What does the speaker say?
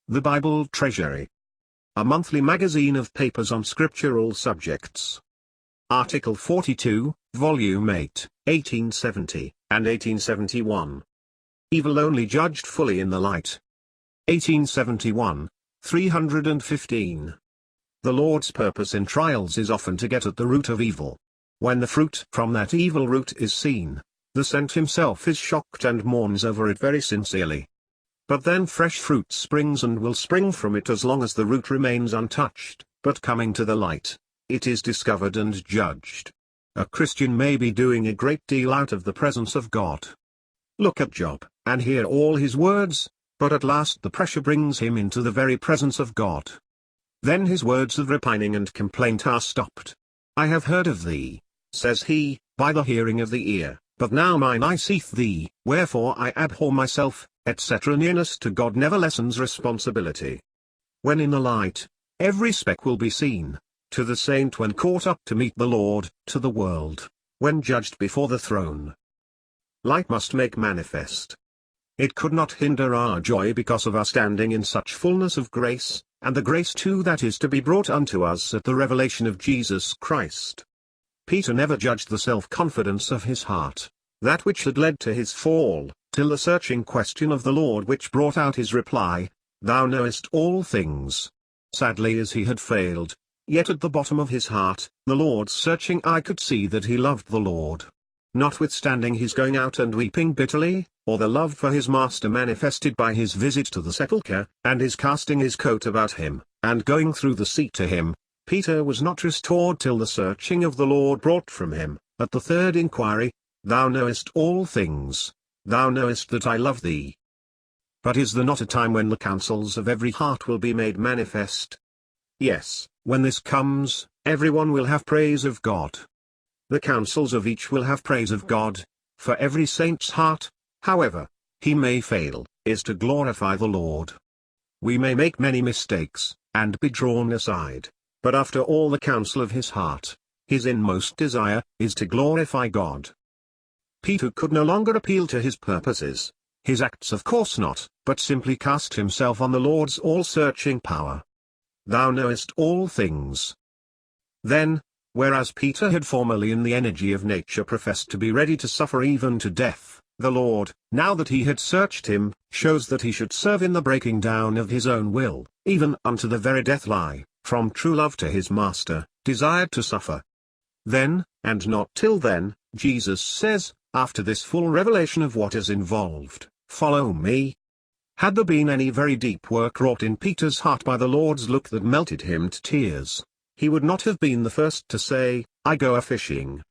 The Bible Treasury. A monthly magazine of papers on scriptural subjects. Article 42, Volume 8, 1870, and 1871. Evil only judged fully in the light. 1871, 315. The Lord's purpose in trials is often to get at the root of evil. When the fruit from that evil root is seen, the saint himself is shocked and mourns over it very sincerely. But then fresh fruit springs and will spring from it as long as the root remains untouched, but coming to the light, it is discovered and judged. A Christian may be doing a great deal out of the presence of God. Look at Job, and hear all his words, but at last the pressure brings him into the very presence of God. Then his words of repining and complaint are stopped. I have heard of thee, says he, by the hearing of the ear, but now mine eye seeth thee, wherefore I abhor myself, etc. Nearness to God never lessens responsibility. When in the light, every speck will be seen. To the saint when caught up to meet the Lord, to the world, when judged before the throne. Light must make manifest. It could not hinder our joy because of our standing in such fullness of grace, and the grace too that is to be brought unto us at the revelation of Jesus Christ. Peter never judged the self-confidence of his heart, that which had led to his fall, till the searching question of the Lord which brought out his reply, "Thou knowest all things." Sadly as he had failed, yet at the bottom of his heart, the Lord's searching eye could see that he loved the Lord. Notwithstanding his going out and weeping bitterly, or the love for his master manifested by his visit to the sepulchre, and his casting his coat about him, and going through the sea to him, Peter was not restored till the searching of the Lord brought from him, at the third inquiry, "Thou knowest all things. Thou knowest that I love thee." But is there not a time when the counsels of every heart will be made manifest? Yes, when this comes, everyone will have praise of God. The counsels of each will have praise of God, for every saint's heart, however he may fail, is to glorify the Lord. We may make many mistakes, and be drawn aside, but after all the counsel of his heart, his inmost desire, is to glorify God. Peter could no longer appeal to his purposes, his acts of course not, but simply cast himself on the Lord's all-searching power. "Thou knowest all things." Then, whereas Peter had formerly in the energy of nature professed to be ready to suffer even to death, the Lord, now that he had searched him, shows that he should serve in the breaking down of his own will, even unto the very death lie, from true love to his master, desired to suffer. Then, and not till then, Jesus says, after this full revelation of what is involved, "Follow me." Had there been any very deep work wrought in Peter's heart by the Lord's look that melted him to tears, he would not have been the first to say, "I go a-fishing."